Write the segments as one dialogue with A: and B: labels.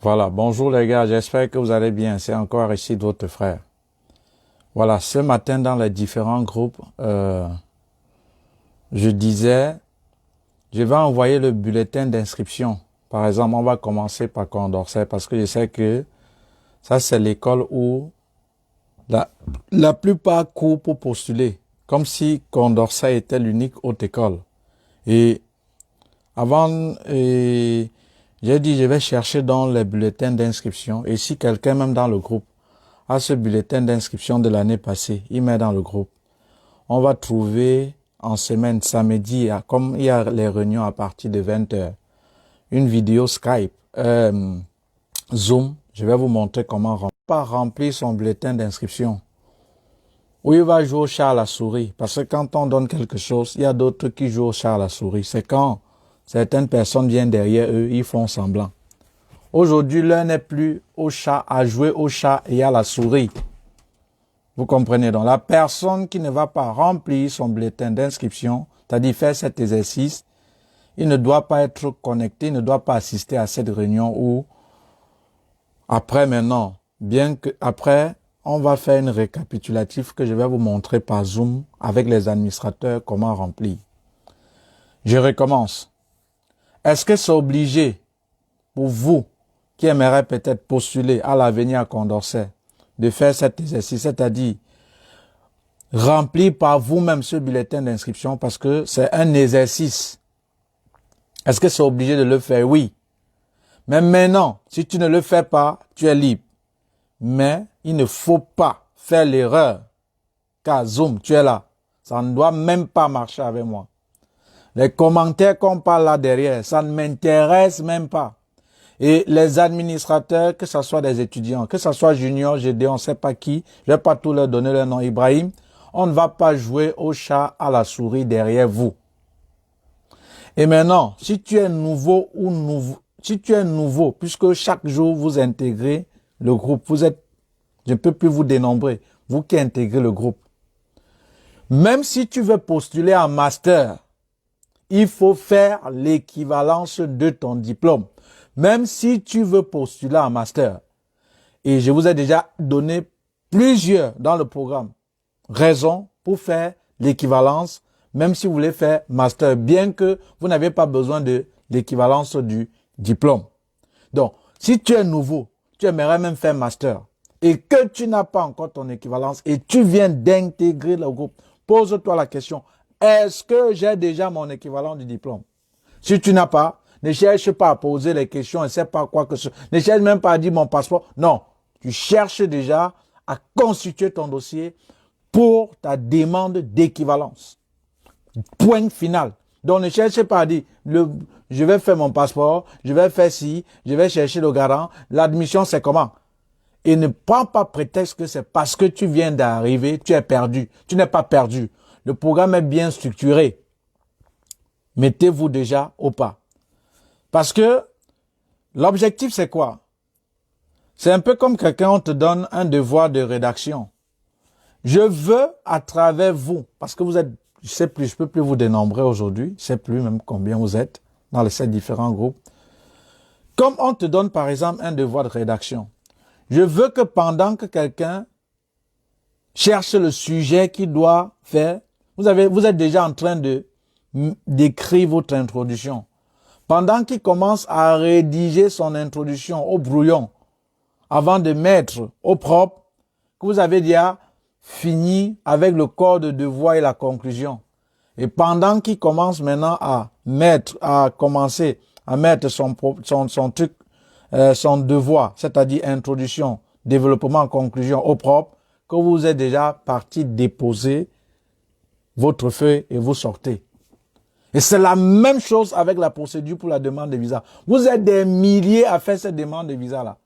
A: Voilà, bonjour les gars, j'espère que vous allez bien. C'est encore ici de votre frère. Voilà, ce matin dans les différents groupes, je disais, je vais envoyer le bulletin d'inscription. Par exemple, on va commencer par Condorcet parce que je sais que ça c'est l'école où la plupart courent pour postuler. Comme si Condorcet était l'unique haute école. Et avant, j'ai dit je vais chercher dans les bulletins d'inscription. Et si quelqu'un même dans le groupe à ce bulletin d'inscription de l'année passée, il met dans le groupe. On va trouver en semaine, samedi, comme il y a les réunions à partir de 20h, une vidéo Skype, Zoom. Je vais vous montrer comment remplir son bulletin d'inscription. Où il va jouer au chat à la souris. Parce que quand on donne quelque chose, il y a d'autres qui jouent au chat à la souris. C'est quand certaines personnes viennent derrière eux, ils font semblant. Aujourd'hui, l'heure n'est plus au chat, à jouer au chat et à la souris. Vous comprenez donc, la personne qui ne va pas remplir son bulletin d'inscription, c'est-à-dire faire cet exercice, il ne doit pas être connecté, il ne doit pas assister à cette réunion où, après maintenant, bien que, après, on va faire une récapitulative que je vais vous montrer par Zoom avec les administrateurs comment remplir. Je recommence. Est-ce que c'est obligé pour vous qui aimeraient peut-être postuler à l'avenir à Condorcet de faire cet exercice, c'est-à-dire remplir par vous-même ce bulletin d'inscription parce que c'est un exercice. Est-ce que c'est obligé de le faire? Oui. Mais maintenant, si tu ne le fais pas, tu es libre. Mais il ne faut pas faire l'erreur. Car Zoom, tu es là. Ça ne doit même pas marcher avec moi. Les commentaires qu'on parle là derrière, ça ne m'intéresse même pas. Et les administrateurs, que ce soit des étudiants, que ce soit junior, GD, on ne sait pas qui, je ne vais pas tout leur donner leur nom, Ibrahim, on ne va pas jouer au chat à la souris derrière vous. Et maintenant, si tu es nouveau ou nouveau, puisque chaque jour vous intégrez le groupe, je ne peux plus vous dénombrer, vous qui intégrez le groupe. Même si tu veux postuler en master, il faut faire l'équivalence de ton diplôme. Même si tu veux postuler en master, et je vous ai déjà donné plusieurs dans le programme raisons pour faire l'équivalence, même si vous voulez faire master, bien que vous n'avez pas besoin de l'équivalence du diplôme. Donc, si tu es nouveau, tu aimerais même faire master, et que tu n'as pas encore ton équivalence, et tu viens d'intégrer le groupe, pose-toi la question, est-ce que j'ai déjà mon équivalent du diplôme? Si tu n'as pas, ne cherche pas à poser les questions, ne sais pas quoi que ce soit. Ne cherche même pas à dire mon passeport. Non, tu cherches déjà à constituer ton dossier pour ta demande d'équivalence. Point final. Donc ne cherche pas à dire, je vais faire mon passeport, je vais faire ci, je vais chercher le garant, l'admission c'est comment? Et ne prends pas prétexte que c'est parce que tu viens d'arriver, tu es perdu. Tu n'es pas perdu. Le programme est bien structuré. Mettez-vous déjà au pas. Parce que l'objectif, c'est quoi? C'est un peu comme quelqu'un, on te donne un devoir de rédaction. Je veux, à travers vous, parce que vous êtes, je sais plus, je peux plus vous dénombrer aujourd'hui, je sais plus même combien vous êtes dans les 7 différents groupes. Comme on te donne, par exemple, un devoir de rédaction. Je veux que pendant que quelqu'un cherche le sujet qu'il doit faire, vous êtes déjà en train d'écrire votre introduction. Pendant qu'il commence à rédiger son introduction au brouillon, avant de mettre au propre, que vous avez déjà fini avec le corps de devoir et la conclusion. Et pendant qu'il commence maintenant à commencer à mettre son truc, son devoir, c'est-à-dire introduction, développement, conclusion au propre, que vous êtes déjà parti déposer votre feuille et vous sortez. Et c'est la même chose avec la procédure pour la demande de visa. Vous êtes des milliers à faire cette demande de visa-là.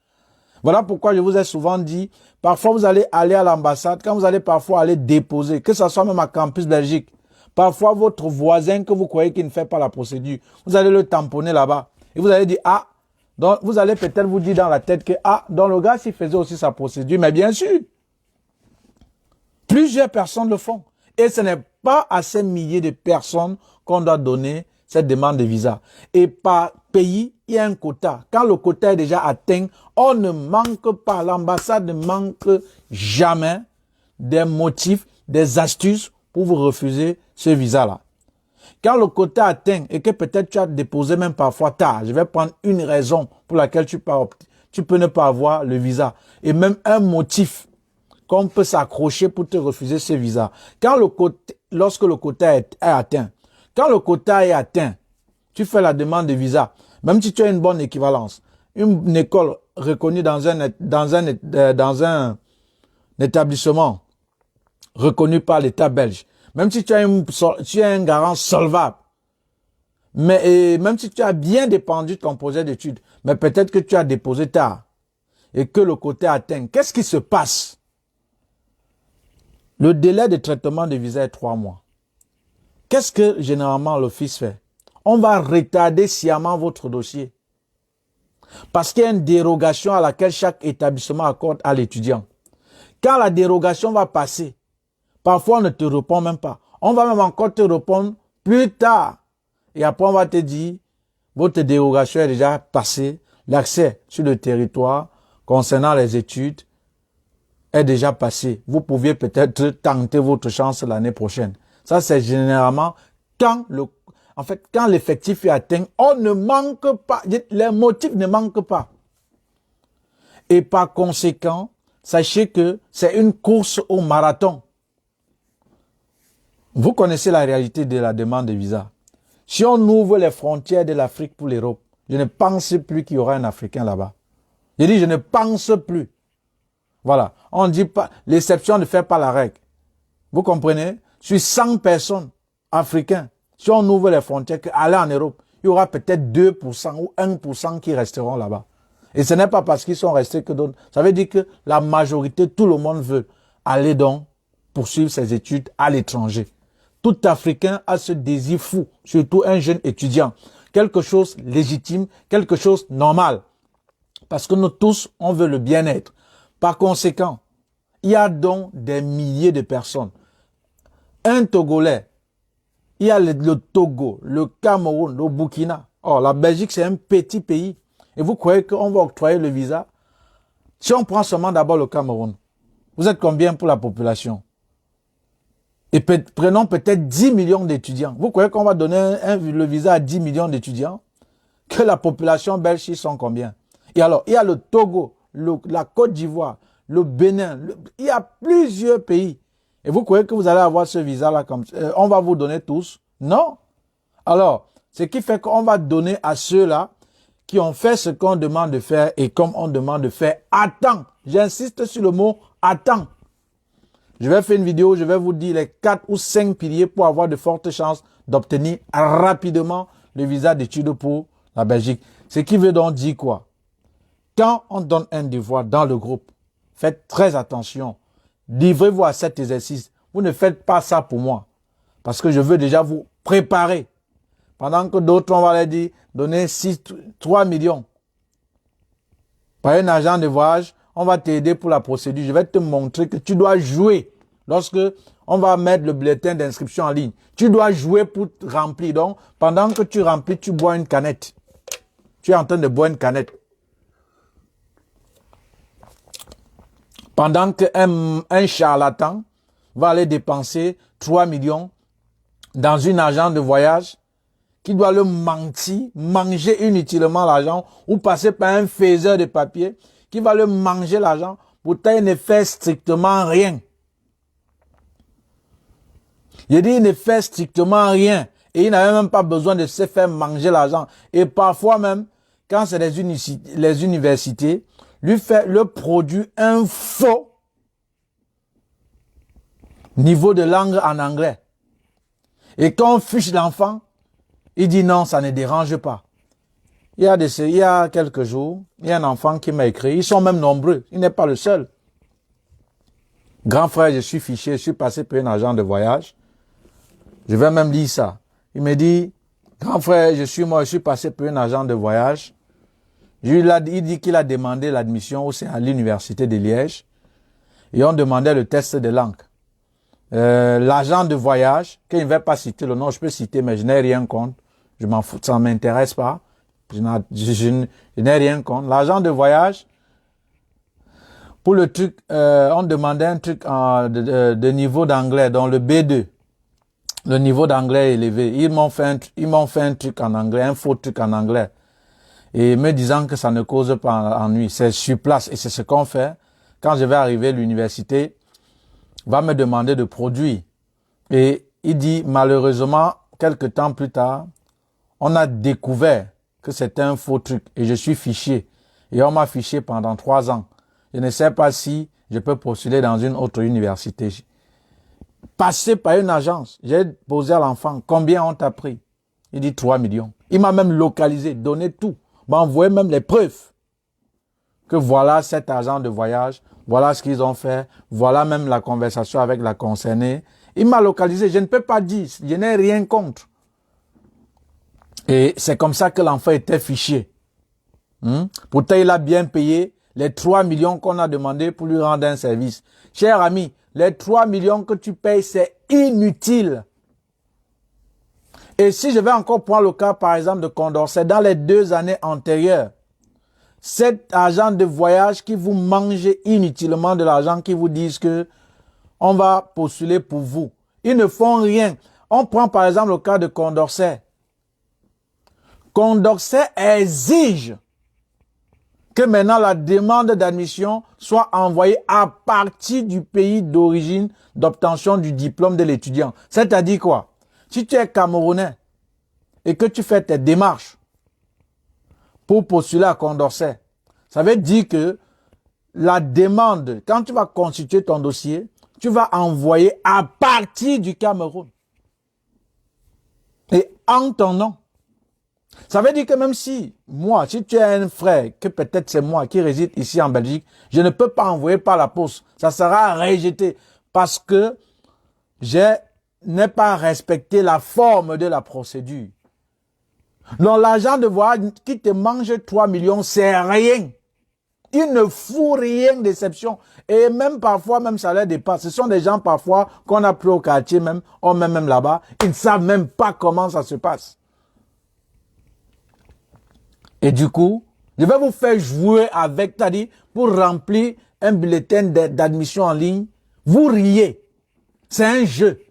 A: Voilà pourquoi je vous ai souvent dit, parfois vous allez aller à l'ambassade, quand vous allez parfois aller déposer, que ce soit même à Campus Belgique, parfois votre voisin que vous croyez qu'il ne fait pas la procédure, vous allez le tamponner là-bas. Et vous allez dire, ah, donc vous allez peut-être vous dire dans la tête que, ah, donc le gars s'il faisait aussi sa procédure, mais bien sûr, plusieurs personnes le font. Et ce n'est pas à ces milliers de personnes qu'on doit donner cette demande de visa. Et par pays, il y a un quota. Quand le quota est déjà atteint, on ne manque pas, l'ambassade ne manque jamais des motifs, des astuces pour vous refuser ce visa-là. Quand le quota est atteint et que peut-être tu as déposé même parfois tard, je vais prendre une raison pour laquelle tu peux ne pas avoir le visa et même un motif qu'on peut s'accrocher pour te refuser ce visa. Lorsque le quota est atteint, quand le quota est atteint, tu fais la demande de visa, même si tu as une bonne équivalence, une école reconnue dans un établissement reconnu par l'État belge, même si tu as un garant solvable, et même si tu as bien dépendu ton projet d'études, mais peut-être que tu as déposé tard et que le quota est atteint, qu'est-ce qui se passe? Le délai de traitement de visa est 3 mois. Qu'est-ce que généralement l'office fait? On va retarder sciemment votre dossier. Parce qu'il y a une dérogation à laquelle chaque établissement accorde à l'étudiant. Quand la dérogation va passer, parfois on ne te répond même pas. On va même encore te répondre plus tard. Et après on va te dire, votre dérogation est déjà passée. L'accès sur le territoire concernant les études est déjà passé. Vous pouviez peut-être tenter votre chance l'année prochaine. Ça, c'est généralement quand l'effectif est atteint, on ne manque pas, les motifs ne manquent pas. Et par conséquent, sachez que c'est une course au marathon. Vous connaissez la réalité de la demande de visa. Si on ouvre les frontières de l'Afrique pour l'Europe, je ne pense plus qu'il y aura un Africain là-bas. Je dis, je ne pense plus. Voilà. On ne dit pas, l'exception ne fait pas la règle. Vous comprenez? Sur 100 personnes africains, si on ouvre les frontières, aller en Europe, il y aura peut-être 2% ou 1% qui resteront là-bas. Et ce n'est pas parce qu'ils sont restés que d'autres. Ça veut dire que la majorité, tout le monde veut aller donc poursuivre ses études à l'étranger. Tout Africain a ce désir fou, surtout un jeune étudiant. Quelque chose légitime, quelque chose normal. Parce que nous tous, on veut le bien-être. Par conséquent, il y a donc des milliers de personnes. Un Togolais, il y a le Togo, le Cameroun, le Burkina. Oh, la Belgique, c'est un petit pays. Et vous croyez qu'on va octroyer le visa? Si on prend seulement d'abord le Cameroun, vous êtes combien pour la population? Et prenons peut-être 10 millions d'étudiants. Vous croyez qu'on va donner le visa à 10 millions d'étudiants? Que la population belge, ils sont combien? Et alors, il y a le Togo, la Côte d'Ivoire, le Bénin, il y a plusieurs pays. Et vous croyez que vous allez avoir ce visa-là comme on va vous donner tous? Non. Alors, ce qui fait qu'on va donner à ceux-là qui ont fait ce qu'on demande de faire et comme on demande de faire à temps. J'insiste sur le mot à temps. Je vais faire une vidéo, je vais vous dire les 4 ou 5 piliers pour avoir de fortes chances d'obtenir rapidement le visa d'études pour la Belgique. Ce qui veut donc dire quoi? Quand on donne un devoir dans le groupe, faites très attention. Livrez-vous à cet exercice. Vous ne faites pas ça pour moi. Parce que je veux déjà vous préparer. Pendant que d'autres, on va leur dire, donner 3 millions. Par un agent de voyage, on va t'aider pour la procédure. Je vais te montrer que tu dois jouer. Lorsque on va mettre le bulletin d'inscription en ligne, tu dois jouer pour remplir. Donc, pendant que tu remplis, tu bois une canette. Tu es en train de boire une canette. Pendant qu'un charlatan va aller dépenser 3 millions dans une agence de voyage qui doit le mentir, manger inutilement l'argent ou passer par un faiseur de papier qui va le manger l'argent, pourtant il ne fait strictement rien. Je dis, il ne fait strictement rien et il n'a même pas besoin de se faire manger l'argent. Et parfois même, quand c'est les universités, lui fait le produit un faux niveau de langue en anglais. Et quand on fiche l'enfant, il dit non, ça ne dérange pas. Il y a quelques jours, il y a un enfant qui m'a écrit, ils sont même nombreux, il n'est pas le seul. Grand frère, je suis fiché, je suis passé par un agent de voyage. Je vais même lire ça. Il me dit, grand frère, je suis passé par un agent de voyage. Il dit qu'il a demandé l'admission à l'université de Liège. Et on demandait le test de langue. L'agent de voyage, que je ne vais pas citer le nom, je peux citer, mais je n'ai rien contre. Je m'en fous, ça ne m'intéresse pas. Je n'ai rien contre. L'argent de voyage, pour le truc, on demandait un truc de niveau d'anglais, dans le B2. Le niveau d'anglais est élevé. Ils m'ont fait un truc en anglais, un faux truc en anglais. Et me disant que ça ne cause pas ennui. C'est sur place. Et c'est ce qu'on fait. Quand je vais arriver à l'université, va me demander de produire. Et il dit, malheureusement, quelques temps plus tard, on a découvert que c'était un faux truc. Et je suis fiché. Et on m'a fiché pendant 3 ans. Je ne sais pas si je peux postuler dans une autre université. Passer par une agence. J'ai posé à l'enfant, combien on t'a pris? Il dit 3 millions. Il m'a même localisé, donné tout. M'a envoyé même les preuves. Que voilà cet agent de voyage, voilà ce qu'ils ont fait, voilà même la conversation avec la concernée. Il m'a localisé, je ne peux pas dire, je n'ai rien contre. Et c'est comme ça que l'enfant était fiché. Pourtant, il a bien payé les 3 millions qu'on a demandé pour lui rendre un service. Cher ami, les 3 millions que tu payes, c'est inutile. Et si je vais encore prendre le cas, par exemple, de Condorcet, dans les 2 années antérieures, cet agent de voyage qui vous mange inutilement de l'argent, qui vous disent que on va postuler pour vous. Ils ne font rien. On prend par exemple le cas de Condorcet. Condorcet exige que maintenant la demande d'admission soit envoyée à partir du pays d'origine d'obtention du diplôme de l'étudiant. C'est-à-dire quoi? Si tu es Camerounais et que tu fais tes démarches pour postuler à Condorcet, ça veut dire que la demande, quand tu vas constituer ton dossier, tu vas envoyer à partir du Cameroun. Et en ton nom. Ça veut dire que même si moi, si tu as un frère, que peut-être c'est moi qui réside ici en Belgique, je ne peux pas envoyer par la poste. Ça sera rejeté parce que je n'ai pas respecté la forme de la procédure. Donc l'argent de voyage qui te mange 3 millions, c'est rien. Il ne fout rien d'exception. Et même parfois, même ça les dépasse. Ce sont des gens parfois qu'on a pris au quartier même, on met même là-bas. Ils ne savent même pas comment ça se passe. Et du coup, je vais vous faire jouer avec, c'est-à-dire pour remplir un bulletin d'admission en ligne. Vous riez. C'est un jeu.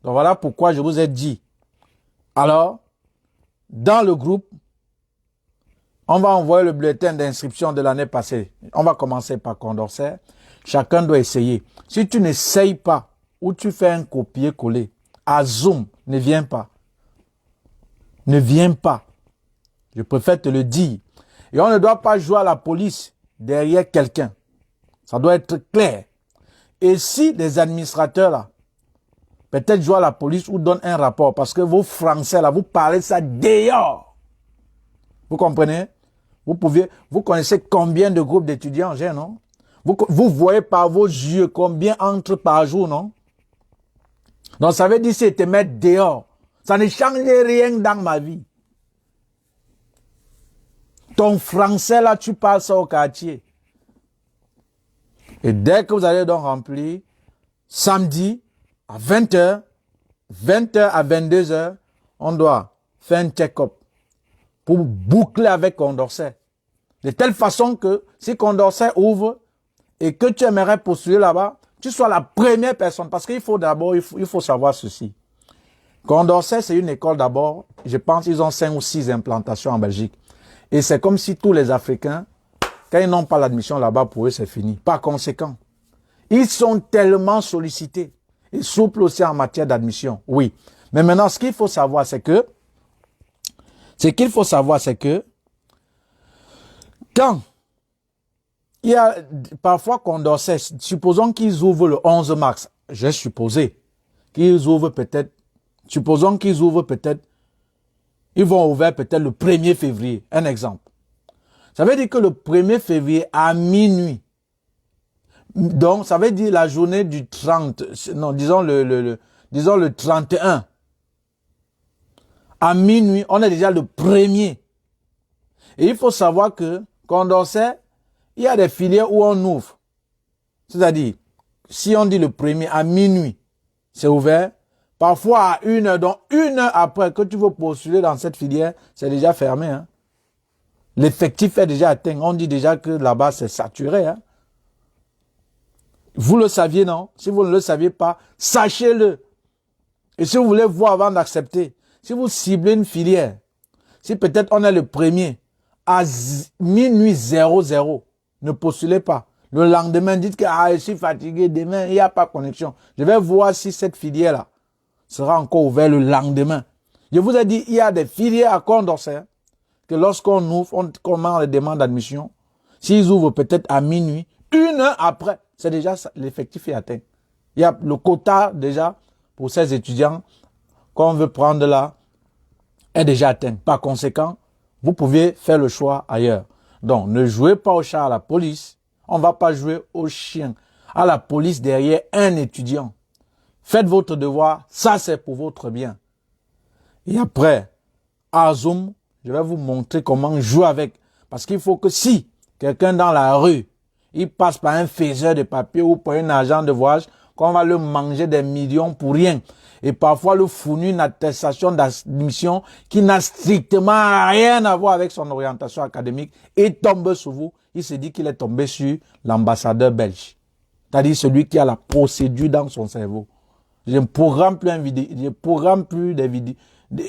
A: Donc voilà pourquoi je vous ai dit. Alors, dans le groupe, on va envoyer le bulletin d'inscription de l'année passée. On va commencer par Condorcet. Chacun doit essayer. Si tu n'essayes pas ou tu fais un copier-coller, à Zoom, ne viens pas. Ne viens pas. Je préfère te le dire. Et on ne doit pas jouer à la police derrière quelqu'un. Ça doit être clair. Et si des administrateurs là, peut-être jouent à la police ou donnent un rapport, parce que vos Français là, vous parlez ça dehors. Vous comprenez? Vous connaissez combien de groupes d'étudiants j'ai, non? Vous voyez par vos yeux combien entrent par jour, non? Donc ça veut dire c'est te mettre dehors. Ça ne change rien dans ma vie. Ton français là, tu parles ça au quartier. Et dès que vous allez donc remplir, samedi à 20h, 20h à 22h, on doit faire un check-up pour boucler avec Condorcet. De telle façon que si Condorcet ouvre et que tu aimerais postuler là-bas, tu sois la première personne. Parce qu'il faut d'abord, il faut savoir ceci. Condorcet, c'est une école d'abord. Je pense qu'ils ont 5 ou 6 implantations en Belgique. Et c'est comme si tous les Africains, quand ils n'ont pas l'admission là-bas, pour eux, c'est fini. Par conséquent, ils sont tellement sollicités. Et souples aussi en matière d'admission. Oui. Mais maintenant, ce qu'il faut savoir, c'est que quand il y a parfois Condorcet, supposons qu'ils ouvrent le 11 mars, j'ai supposé qu'ils ouvrent peut-être, ils vont ouvrir peut-être le 1er février, un exemple. Ça veut dire que le 1er février à minuit, donc ça veut dire la journée du 30, non, disons le 31, à minuit, on est déjà le 1er. Et il faut savoir que Condorcet, il y a des filières où on ouvre. C'est-à-dire, si on dit le 1er à minuit, c'est ouvert. Parfois à 1 heure, donc 1 heure après que tu veux postuler dans cette filière, c'est déjà fermé. Hein. L'effectif est déjà atteint. On dit déjà que là-bas, c'est saturé. Hein. Vous le saviez, non? Si vous ne le saviez pas, sachez-le. Et si vous voulez voir avant d'accepter, si vous ciblez une filière, si peut-être on est le premier, à minuit 00, ne postulez pas. Le lendemain, dites que je suis fatigué, demain, il n'y a pas de connexion. Je vais voir si cette filière-là sera encore ouverte le lendemain. Je vous ai dit, il y a des filières à Condorcet que lorsqu'on ouvre, on commence les demandes d'admission. S'ils ouvrent peut-être à minuit, 1 heure après, c'est déjà l'effectif est atteint. Il y a le quota déjà pour ces étudiants qu'on veut prendre là est déjà atteint. Par conséquent, vous pouvez faire le choix ailleurs. Donc, ne jouez pas au chat à la police. On ne va pas jouer au chien à la police derrière un étudiant. Faites votre devoir. Ça, c'est pour votre bien. Et après, à Zoom, je vais vous montrer comment jouer avec. Parce qu'il faut que si quelqu'un dans la rue, il passe par un faiseur de papier ou par un agent de voyage, qu'on va le manger des millions pour rien. Et parfois le fournir une attestation d'admission qui n'a strictement rien à voir avec son orientation académique et tombe sur vous. Il se dit qu'il est tombé sur l'ambassadeur belge. C'est-à-dire celui qui a la procédure dans son cerveau. Je ne programme plus des vidéos,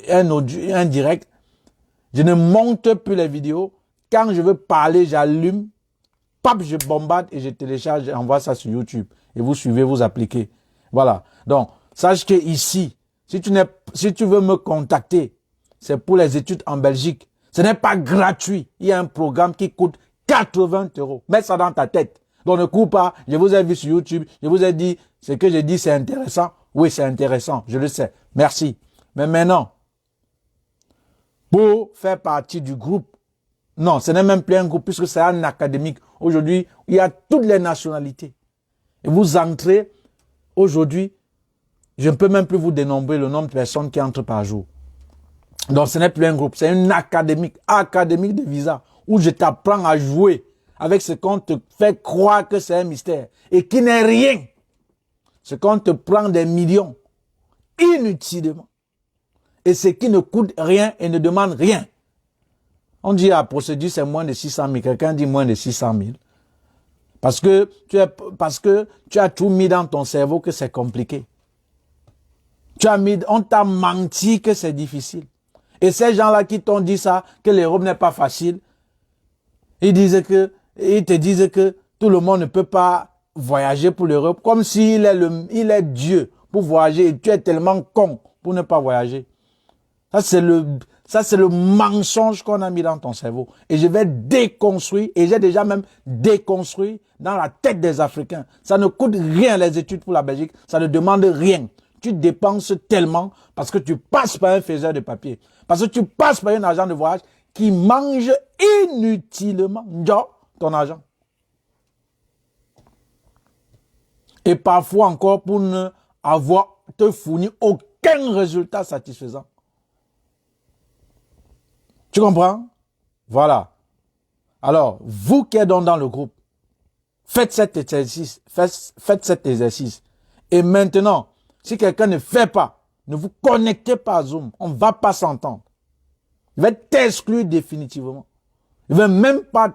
A: un audio, un direct. Je ne monte plus les vidéos. Quand je veux parler, j'allume. Pap, je bombarde et je télécharge, j'envoie ça sur YouTube. Et vous suivez, vous appliquez. Voilà. Donc, sache que ici, si tu veux me contacter, c'est pour les études en Belgique. Ce n'est pas gratuit. Il y a un programme qui coûte 80 €. Mets ça dans ta tête. Donc, ne cours pas. Je vous ai vu sur YouTube. Je vous ai dit, ce que j'ai dit, c'est intéressant. Oui, c'est intéressant. Je le sais. Merci. Mais maintenant, pour faire partie du groupe, non, ce n'est même plus un groupe puisque c'est un académique. Aujourd'hui, il y a toutes les nationalités. Et vous entrez, aujourd'hui, je ne peux même plus vous dénombrer le nombre de personnes qui entrent par jour. Donc ce n'est plus un groupe, c'est une académique de visa, où je t'apprends à jouer avec ce qu'on te fait croire que c'est un mystère et qui n'est rien. Ce qu'on te prend des millions inutilement. Et ce qui ne coûte rien et ne demande rien. On dit la procédure c'est moins de 600 000. Quelqu'un dit moins de 600 000. Parce que tu as tout mis dans ton cerveau que c'est compliqué. On t'a menti que c'est difficile. Et ces gens-là qui t'ont dit ça, que l'Europe n'est pas facile, ils te disent que tout le monde ne peut pas voyager pour l'Europe, comme s'il est Dieu pour voyager et tu es tellement con pour ne pas voyager. Ça, c'est le mensonge qu'on a mis dans ton cerveau. Et je vais déconstruire, et j'ai déjà même déconstruit dans la tête des Africains. Ça ne coûte rien les études pour la Belgique, ça ne demande rien. Tu dépenses tellement parce que tu passes par un faiseur de papier. Parce que tu passes par un agent de voyage qui mange inutilement ton argent. Et parfois encore pour ne te fournir aucun résultat satisfaisant. Tu comprends? Voilà. Alors, vous qui êtes dans le groupe, faites cet exercice. Faites cet exercice. Et maintenant, si quelqu'un ne fait pas, ne vous connectez pas à Zoom. On ne va pas s'entendre. Il va t'exclure définitivement. Il n'y a même pas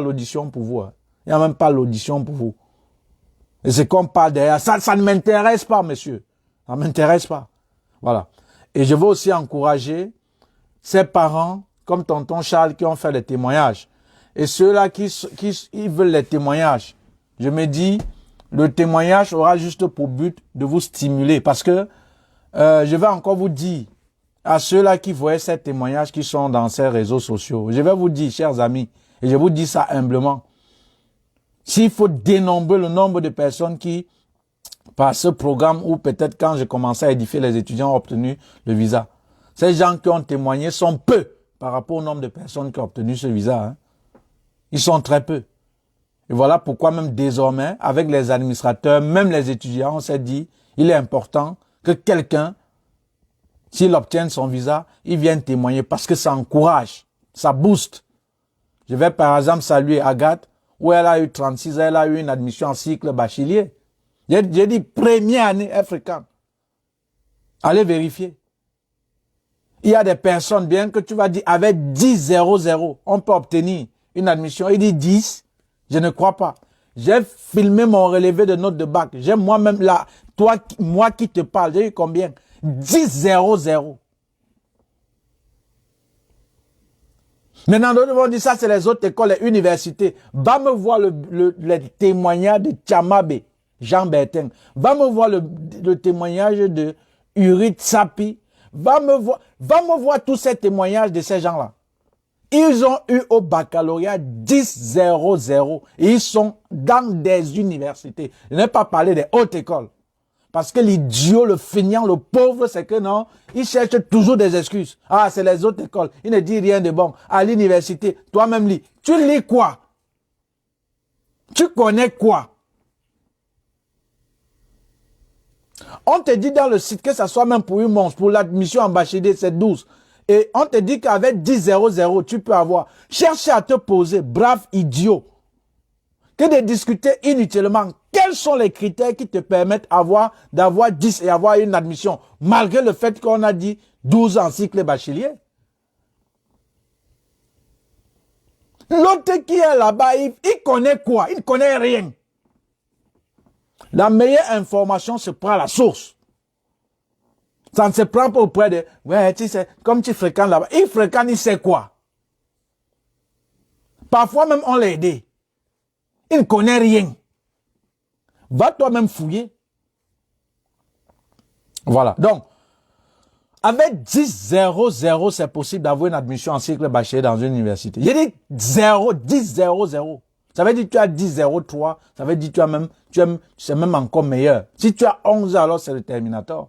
A: l'audition pour vous. Hein. Il n'y a même pas l'audition pour vous. Et c'est qu'on parle derrière. Ça ne m'intéresse pas, monsieur. Ça ne m'intéresse pas. Voilà. Et je veux aussi encourager ces parents, comme tonton Charles, qui ont fait des témoignages. Et ceux-là qui veulent les témoignages. Je me dis, le témoignage aura juste pour but de vous stimuler. Parce que je vais encore vous dire, à ceux-là qui voient ces témoignages qui sont dans ces réseaux sociaux, je vais vous dire, chers amis, et je vous dis ça humblement, s'il faut dénombrer le nombre de personnes qui, par ce programme, ou peut-être quand j'ai commencé à édifier les étudiants, ont obtenu le visa. Ces gens qui ont témoigné sont peu par rapport au nombre de personnes qui ont obtenu ce visa. Hein. Ils sont très peu. Et voilà pourquoi même désormais, avec les administrateurs, même les étudiants, on s'est dit, il est important que quelqu'un, s'il obtient son visa, il vienne témoigner parce que ça encourage, ça booste. Je vais par exemple saluer Agathe, où elle a eu 36 ans, elle a eu une admission en cycle bachelier. J'ai dit première année africaine. Allez vérifier. Il y a des personnes, bien que tu vas dire, avec 10,00, on peut obtenir une admission. Il dit 10, je ne crois pas. J'ai filmé mon relevé de notes de bac. J'ai moi-même là, moi qui te parle, j'ai eu combien? 10,00. Maintenant, d'autres vont dire ça, c'est les autres écoles, les universités. Va me voir le témoignage de Tchamabe, Jean Bertin. Va me voir le témoignage de Uri Tsapi. Va me voir tous ces témoignages de ces gens-là. Ils ont eu au baccalauréat 10,00 et ils sont dans des universités. Je n'ai pas parlé des hautes écoles. Parce que l'idiot, le feignant, le pauvre, c'est que non, il cherche toujours des excuses. Ah, c'est les autres écoles. Il ne dit rien de bon. À l'université, toi-même lis. Tu lis quoi? Tu connais quoi? On te dit dans le site que ça soit même pour une monstre, pour l'admission en bachelier, c'est 12. Et on te dit qu'avec 10,00, tu peux avoir. Cherche à te poser, brave idiot, que de discuter inutilement. Quels sont les critères qui te permettent d'avoir 10 et avoir une admission, malgré le fait qu'on a dit 12 en cycle bachelier? L'autre qui est là-bas, il connaît quoi? Il ne connaît rien. La meilleure information se prend à la source. Ça ne se prend pas auprès de... Ouais, tu sais, comme tu fréquentes là-bas. Il fréquente, il sait quoi? Parfois même, on l'a aidé. Il ne connaît rien. Va toi-même fouiller. Voilà. Donc, avec 10,00, c'est possible d'avoir une admission en cycle bachelier dans une université. J'ai dit 10,00. Ça veut dire que tu as 10,03. Ça veut dire que c'est même encore meilleur. Si tu as 11, alors c'est le terminator.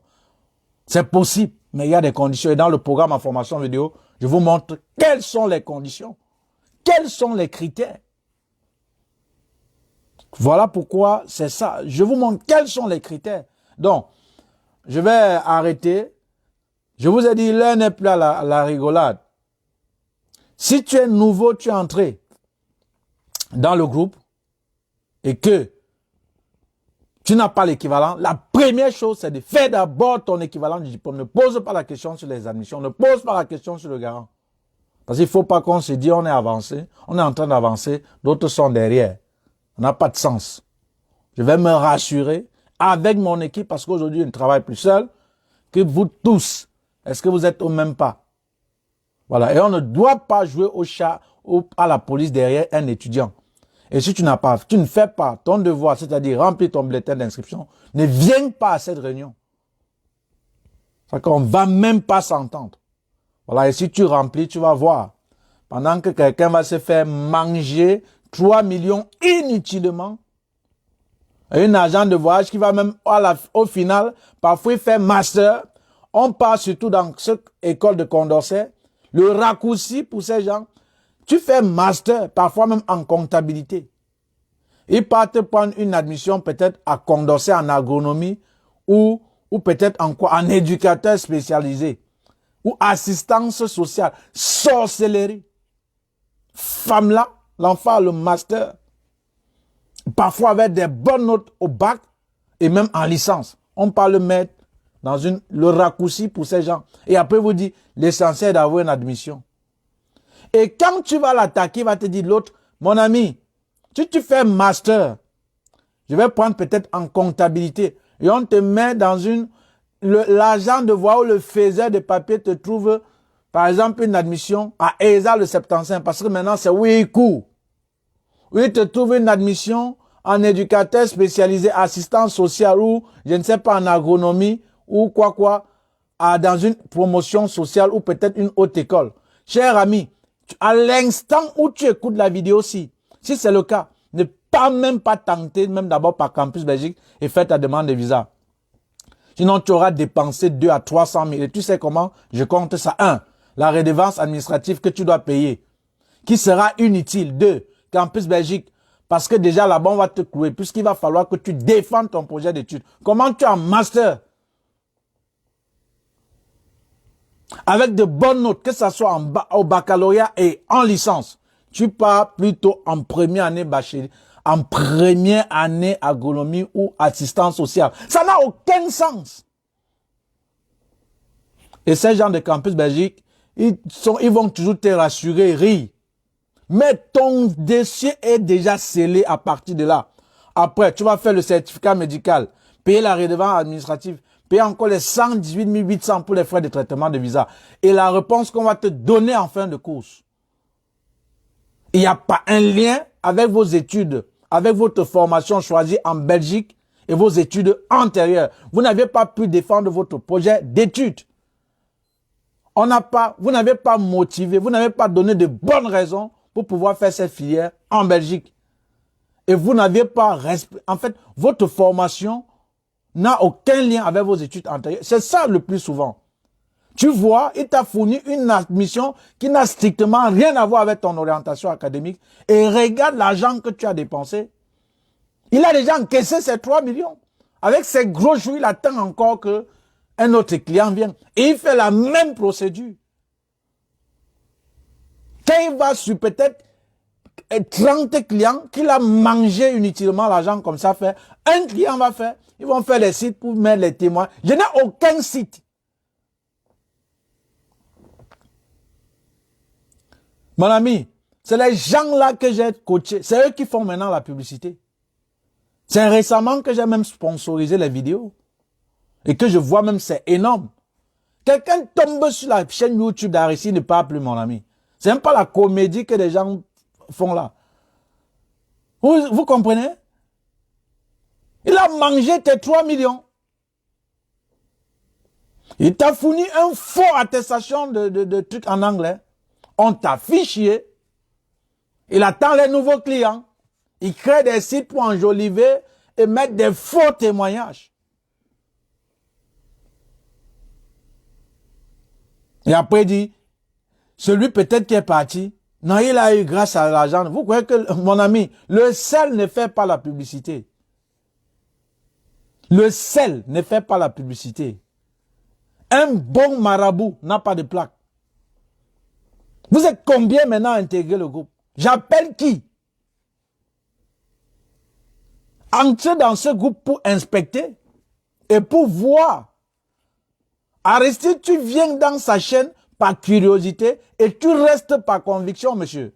A: C'est possible, mais il y a des conditions. Et dans le programme en formation vidéo, je vous montre quelles sont les conditions. Quels sont les critères. Voilà pourquoi c'est ça. Je vous montre quels sont les critères. Donc, je vais arrêter. Je vous ai dit, l'heure n'est plus à la rigolade. Si tu es nouveau, tu es entré dans le groupe et que tu n'as pas l'équivalent, la première chose, c'est de faire d'abord ton équivalent du diplôme. Ne pose pas la question sur les admissions. Ne pose pas la question sur le garant. Parce qu'il ne faut pas qu'on se dise, on est avancé, on est en train d'avancer, d'autres sont derrière. Ça n'a pas de sens. Je vais me rassurer avec mon équipe parce qu'aujourd'hui, je ne travaille plus seul que vous tous. Est-ce que vous êtes au même pas? Voilà. Et on ne doit pas jouer au chat à la police derrière un étudiant. Et si tu ne fais pas ton devoir, c'est-à-dire remplir ton bulletin d'inscription, ne viens pas à cette réunion. C'est qu'on ne va même pas s'entendre. Voilà, et si tu remplis, tu vas voir. Pendant que quelqu'un va se faire manger 3 millions inutilement, et un agent de voyage qui va même au final, parfois il fait master. On part surtout dans cette école de Condorcet. Le raccourci pour ces gens, tu fais master, parfois même en comptabilité. Ils partent prendre une admission peut-être à Condorcet en agronomie ou peut-être en quoi? En éducateur spécialisé ou assistance sociale, sorcellerie. Femme là, l'enfant a le master. Parfois avec des bonnes notes au bac et même en licence. On parle mettre dans le raccourci pour ces gens. Et après vous dit, l'essentiel est d'avoir une admission. Et quand tu vas l'attaquer, il va te dire l'autre, mon ami, si tu fais master, je vais prendre peut-être en comptabilité, et on te met dans l'agent de voix ou le faiseur de papier te trouve, par exemple, une admission à ESA le 75, parce que maintenant c'est Ouikou. Oui, il te trouve une admission en éducateur spécialisé, assistant social ou, je ne sais pas, en agronomie ou quoi, dans une promotion sociale ou peut-être une haute école. Cher ami, à l'instant où tu écoutes la vidéo, si c'est le cas, ne même pas tenter, même d'abord par Campus Belgique et faire ta demande de visa. Sinon, tu auras dépensé 2 à 300 000. Et tu sais comment? Je compte ça. 1. La redevance administrative que tu dois payer, qui sera inutile. 2. Campus Belgique, parce que déjà là-bas, on va te clouer, puisqu'il va falloir que tu défendes ton projet d'études. Comment tu as un master avec de bonnes notes, que ce soit au baccalauréat et en licence, tu pars plutôt en première année bachelier, en première année agronomie ou assistance sociale. Ça n'a aucun sens. Et ces gens de Campus Belgique, ils vont toujours te rassurer, rire. Mais ton dossier est déjà scellé à partir de là. Après, tu vas faire le certificat médical, payer la redevance administrative, payer encore les 118 800 pour les frais de traitement de visa. Et la réponse qu'on va te donner en fin de course. Il n'y a pas un lien avec vos études, avec votre formation choisie en Belgique et vos études antérieures. Vous n'avez pas pu défendre votre projet d'études. Vous n'avez pas motivé, vous n'avez pas donné de bonnes raisons pour pouvoir faire cette filière en Belgique. Et vous n'avez pas en fait, votre formation n'a aucun lien avec vos études antérieures. C'est ça le plus souvent. Tu vois, il t'a fourni une admission qui n'a strictement rien à voir avec ton orientation académique. Et regarde l'argent que tu as dépensé. Il a déjà encaissé ses 3 millions. Avec ses gros joues, il attend encore que un autre client vienne. Et il fait la même procédure. Quand il va sur peut-être 30 clients qu'il a mangé inutilement l'argent comme ça fait, un client va faire, ils vont faire les sites pour mettre les témoins. Je n'ai aucun site. Mon ami, c'est les gens-là que j'ai coachés. C'est eux qui font maintenant la publicité. C'est récemment que j'ai même sponsorisé les vidéos. Et que je vois même, c'est énorme. Quelqu'un tombe sur la chaîne YouTube d'Arissi ne parle plus, mon ami. C'est même pas la comédie que les gens font là. Vous comprenez? Il a mangé tes 3 millions. Il t'a fourni un faux attestation de trucs en anglais. On t'a fiché. Il attend les nouveaux clients. Il crée des sites pour enjoliver et mettre des faux témoignages. Et après il dit, celui peut-être qui est parti, non, il a eu grâce à l'argent. Vous croyez que, mon ami, le sel ne fait pas la publicité. Le sel ne fait pas la publicité. Un bon marabout n'a pas de plaque. Vous êtes combien maintenant à intégrer le groupe? J'appelle qui? Entrez dans ce groupe pour inspecter et pour voir. Aristide, tu viens dans sa chaîne par curiosité et tu restes par conviction, monsieur.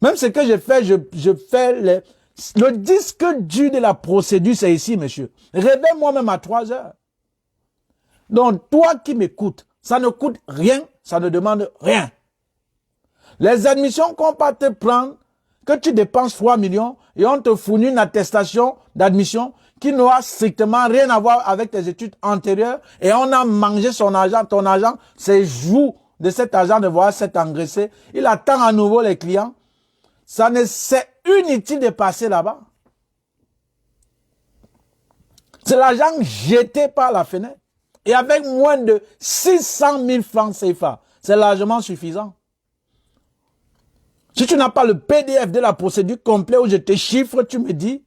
A: Même ce que je fais, je fais le disque dur de la procédure, c'est ici, monsieur. Réveille-moi même à 3 heures. Donc, toi qui m'écoutes, ça ne coûte rien, ça ne demande rien. Les admissions qu'on va te prendre, que tu dépenses 3 millions et on te fournit une attestation d'admission qui n'aura strictement rien à voir avec tes études antérieures et on a mangé son argent, ton argent, c'est jour de cet argent de voir cet engraissé. Il attend à nouveau les clients. C'est inutile de passer là-bas. C'est l'argent jeté par la fenêtre. Et avec moins de 600 000 francs CFA, c'est largement suffisant. Si tu n'as pas le PDF de la procédure complète où je te chiffre, tu me dis,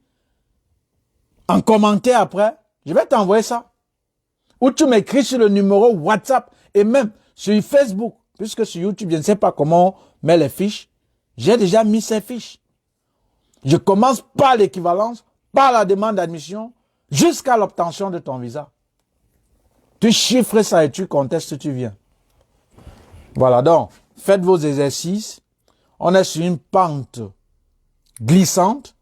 A: en commentaire après, je vais t'envoyer ça. Ou tu m'écris sur le numéro WhatsApp et même sur Facebook, puisque sur YouTube, je ne sais pas comment on met les fiches. J'ai déjà mis ces fiches. Je commence par l'équivalence, par la demande d'admission, jusqu'à l'obtention de ton visa. Tu chiffres ça et tu contestes, tu viens. Voilà, donc, faites vos exercices. On est sur une pente glissante.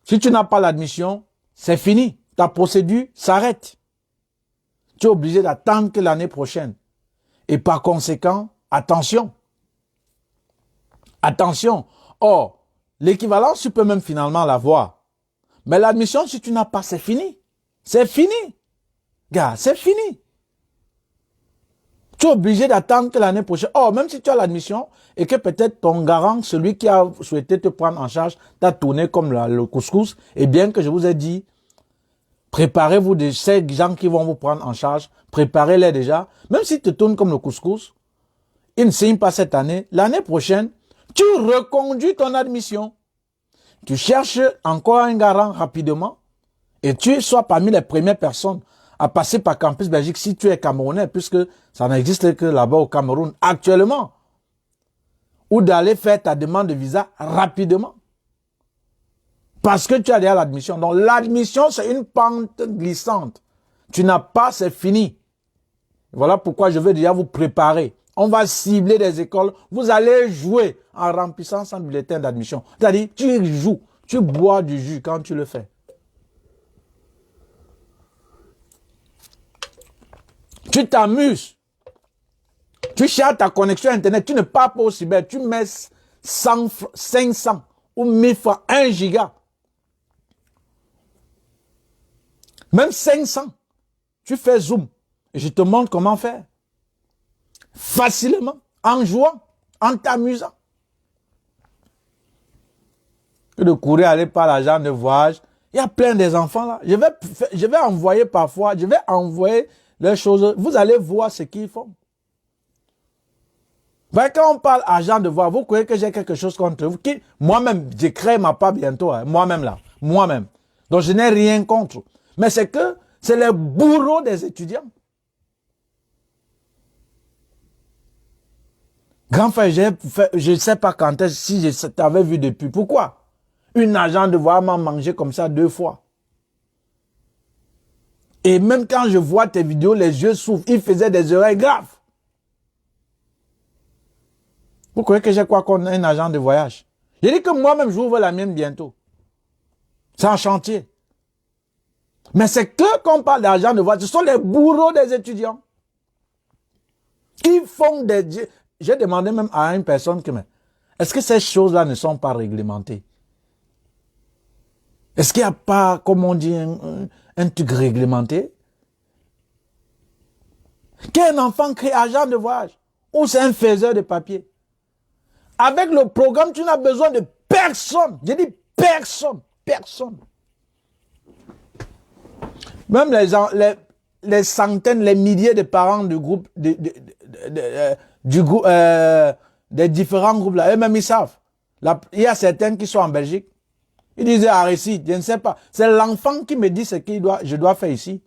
A: Si tu n'as pas l'admission, c'est fini. Ta procédure s'arrête. Tu es obligé d'attendre que l'année prochaine. Et par conséquent, attention. Attention. Or, l'équivalence, tu peux même finalement l'avoir. Mais l'admission, si tu n'as pas, c'est fini. C'est fini. Gars, c'est fini. Tu es obligé d'attendre que l'année prochaine, même si tu as l'admission et que peut-être ton garant, celui qui a souhaité te prendre en charge, t'a tourné comme le couscous, et bien que je vous ai dit, préparez-vous de ces gens qui vont vous prendre en charge, préparez-les déjà, même s'ils te tournent comme le couscous, ils ne signent pas cette année, l'année prochaine, tu reconduis ton admission. Tu cherches encore un garant rapidement et tu sois parmi les premières personnes à passer par Campus Belgique si tu es Camerounais, puisque ça n'existe que là-bas au Cameroun actuellement. Ou d'aller faire ta demande de visa rapidement. Parce que tu as déjà l'admission. Donc l'admission, c'est une pente glissante. Tu n'as pas, c'est fini. Voilà pourquoi je veux déjà vous préparer. On va cibler des écoles. Vous allez jouer en remplissant son bulletin d'admission. C'est-à-dire, tu joues, tu bois du jus quand tu le fais. Tu t'amuses. Tu cherches ta connexion Internet. Tu ne pars pas au cyber. Tu mets 100, 500 ou 1000 fois 1 giga. Même 500. Tu fais Zoom. Et je te montre comment faire. Facilement. En jouant. En t'amusant. Que de courir aller par l'agent de voyage. Il y a plein des enfants là. Je vais envoyer parfois. Je vais envoyer leurs choses. Vous allez voir ce qu'ils font. Quand on parle agent de voyage, vous croyez que j'ai quelque chose contre vous. Moi-même, j'ai créé ma part bientôt. Hein, moi-même là. Moi-même. Donc je n'ai rien contre. Mais c'est que c'est les bourreaux des étudiants. Grand frère, je ne sais pas quand est-ce si je t'avais vu depuis. Pourquoi? Une agent de voyage m'a mangé comme ça 2 fois. Et même quand je vois tes vidéos, les yeux s'ouvrent. Il faisait des oreilles graves. Vous croyez que j'ai quoi contre un agent de voyage? J'ai dit que moi-même, j'ouvre la mienne bientôt. C'est un chantier. Mais c'est que quand on parle d'agent de voyage, ce sont les bourreaux des étudiants. Ils font des... J'ai demandé même à une personne que, est-ce que ces choses-là ne sont pas réglementées? Est-ce qu'il n'y a pas, comme on dit, un truc réglementé? Qu'un enfant crée agent de voyage? Ou c'est un faiseur de papier? Avec le programme, tu n'as besoin de personne. J'ai dit personne. Personne. Même les centaines, les milliers de parents du groupe, des différents groupes là, eux-mêmes ils savent. Il y a certains qui sont en Belgique. Ils disaient Aristide, je ne sais pas. C'est l'enfant qui me dit ce que je dois faire ici.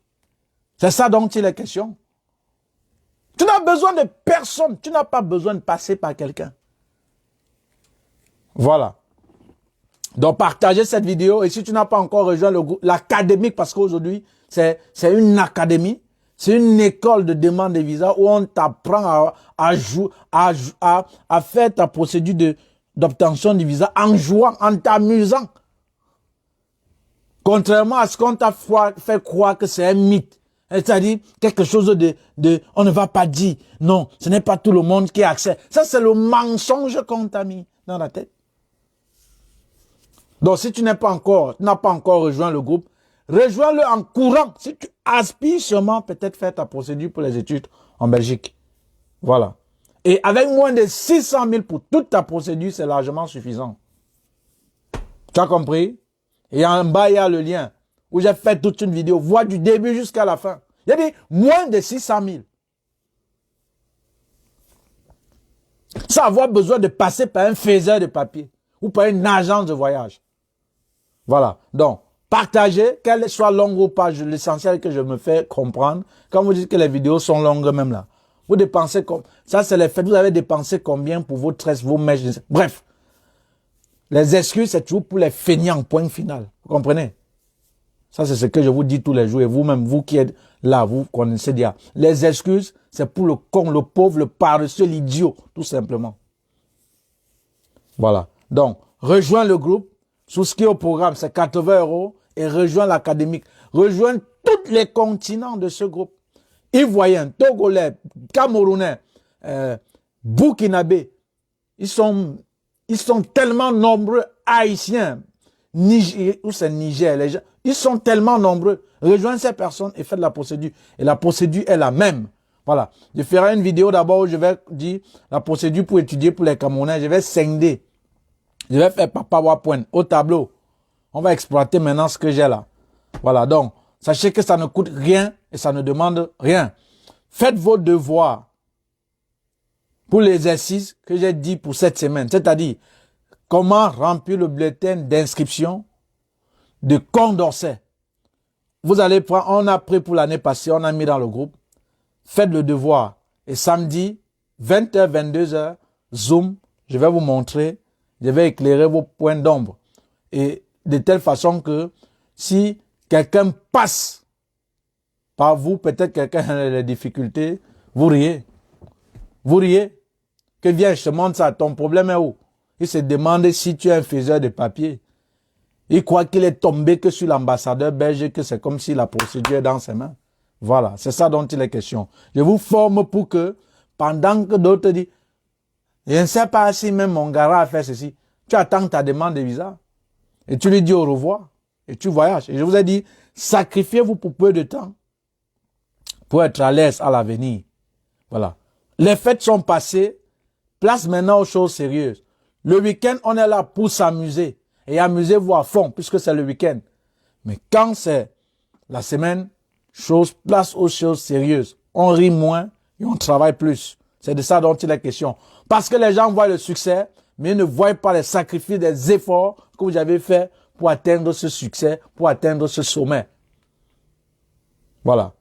A: C'est ça dont il est question. Tu n'as besoin de personne. Tu n'as pas besoin de passer par quelqu'un. Voilà. Donc, partagez cette vidéo. Et si tu n'as pas encore rejoint l'académique, parce qu'aujourd'hui, c'est une académie, c'est une école de demande de visa où on t'apprend à faire ta procédure d'obtention du visa en jouant, en t'amusant. Contrairement à ce qu'on t'a fait croire que c'est un mythe. C'est-à-dire quelque chose on ne va pas dire. Non, ce n'est pas tout le monde qui a accès. Ça, c'est le mensonge qu'on t'a mis dans la tête. Donc, si tu n'as pas encore rejoint le groupe, rejoins-le en courant. Si tu aspires sûrement peut-être faire ta procédure pour les études en Belgique. Voilà. Et avec moins de 600 000 pour toute ta procédure, c'est largement suffisant. Tu as compris? Et en bas, il y a le lien où j'ai fait toute une vidéo. Vois du début jusqu'à la fin. Il y a dit moins de 600 000. Sans avoir besoin de passer par un faiseur de papier ou par une agence de voyage. Voilà. Donc, partagez, qu'elle soit longue ou pas, l'essentiel que je me fais comprendre. Quand vous dites que les vidéos sont longues même là, vous dépensez comme ça, c'est les faits. Vous avez dépensé combien pour vos tresses, vos mèches, bref. Les excuses, c'est toujours pour les feignants, point final. Vous comprenez? Ça, c'est ce que je vous dis tous les jours. Et vous-même, vous qui êtes là, vous connaissez déjà. Les excuses, c'est pour le con, le pauvre, le paresseux, l'idiot, tout simplement. Voilà. Donc, rejoins le groupe. Souscris au programme, c'est 80 € et rejoins l'académique. Rejoins tous les continents de ce groupe. Ivoiriens, Togolais, Camerounais, Burkinabé. Ils sont tellement nombreux, Haïtiens, Niger, ou c'est Niger, les gens, ils sont tellement nombreux. Rejoins ces personnes et faites la procédure. Et la procédure est la même. Voilà. Je ferai une vidéo d'abord où je vais dire la procédure pour étudier pour les Camerounais. Je vais scinder. Je vais faire par PowerPoint au tableau. On va exploiter maintenant ce que j'ai là. Voilà, donc, sachez que ça ne coûte rien et ça ne demande rien. Faites vos devoirs pour l'exercice que j'ai dit pour cette semaine. C'est-à-dire, comment remplir le bulletin d'inscription de Condorcet. Vous allez prendre, on a pris pour l'année passée, on a mis dans le groupe. Faites le devoir. Et samedi, 20h, 22h, Zoom, je vais vous montrer. Je vais éclairer vos points d'ombre. Et de telle façon que si quelqu'un passe par vous, peut-être quelqu'un a des difficultés, Vous riez. Vous riez. Que viens, je te montre ça. Ton problème est où? Il se demande si tu es un faiseur de papier. Il croit qu'il est tombé que sur l'ambassadeur belge et que c'est comme si la procédure est dans ses mains. Voilà, c'est ça dont il est question. Je vous forme pour que, pendant que d'autres disent, je ne sais pas si même mon gars a fait ceci, tu attends ta demande de visa et tu lui dis au revoir et tu voyages. Et je vous ai dit, sacrifiez-vous pour peu de temps pour être à l'aise à l'avenir. Voilà. Les fêtes sont passées, place maintenant aux choses sérieuses. Le week-end, on est là pour s'amuser. Et amusez-vous à fond, puisque c'est le week-end. Mais quand c'est la semaine, place aux choses sérieuses. On rit moins et on travaille plus. C'est de ça dont il est question. Parce que les gens voient le succès, mais ils ne voient pas les sacrifices, les efforts que vous avez faits pour atteindre ce succès, pour atteindre ce sommet. Voilà.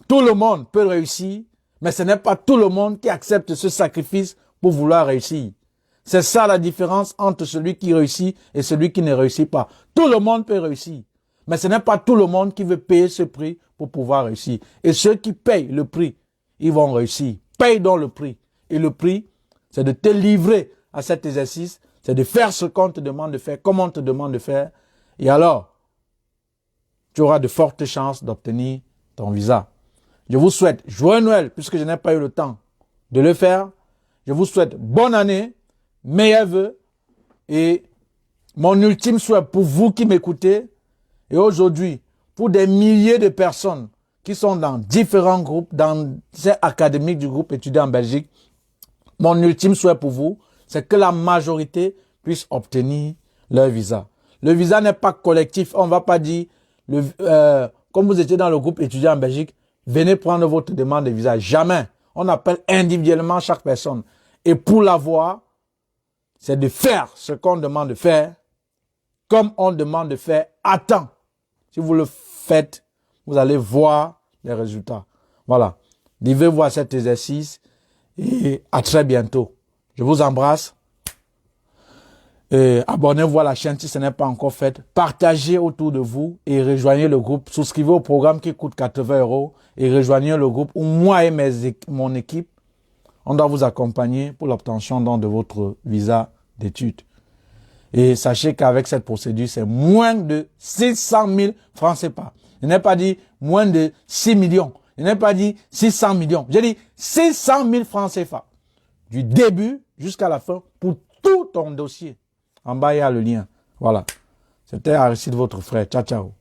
A: Tout le monde peut réussir, mais ce n'est pas tout le monde qui accepte ce sacrifice pour vouloir réussir. C'est ça la différence entre celui qui réussit et celui qui ne réussit pas. Tout le monde peut réussir, mais ce n'est pas tout le monde qui veut payer ce prix pour pouvoir réussir. Et ceux qui payent le prix, ils vont réussir. Paye donc le prix. Et le prix, c'est de te livrer à cet exercice, c'est de faire ce qu'on te demande de faire, comme on te demande de faire. Et alors, tu auras de fortes chances d'obtenir ton visa. Je vous souhaite joyeux Noël, puisque je n'ai pas eu le temps de le faire. Je vous souhaite bonne année, meilleurs vœux. Et mon ultime souhait pour vous qui m'écoutez, et aujourd'hui, pour des milliers de personnes qui sont dans différents groupes, dans ces académiques du groupe étudiant en Belgique, mon ultime souhait pour vous, c'est que la majorité puisse obtenir leur visa. Le visa n'est pas collectif. On ne va pas dire, comme vous étiez dans le groupe étudiant en Belgique, venez prendre votre demande de visa. Jamais. On appelle individuellement chaque personne. Et pour l'avoir, c'est de faire ce qu'on demande de faire, comme on demande de faire à temps. Si vous le faites, vous allez voir les résultats. Voilà. Livrez-vous à cet exercice et à très bientôt. Je vous embrasse. Abonnez-vous à la chaîne si ce n'est pas encore fait. Partagez autour de vous et rejoignez le groupe. Souscrivez au programme qui coûte 80 € et rejoignez le groupe où moi et mon équipe, on doit vous accompagner pour l'obtention de votre visa d'études. Et sachez qu'avec cette procédure, c'est moins de 600 000 francs CFA. Je n'ai pas dit moins de 6 millions. Je n'ai pas dit 600 millions. J'ai dit 600 000 francs CFA. Du début jusqu'à la fin pour tout ton dossier. En bas, il y a le lien. Voilà. C'était Aristide, votre frère. Ciao, ciao.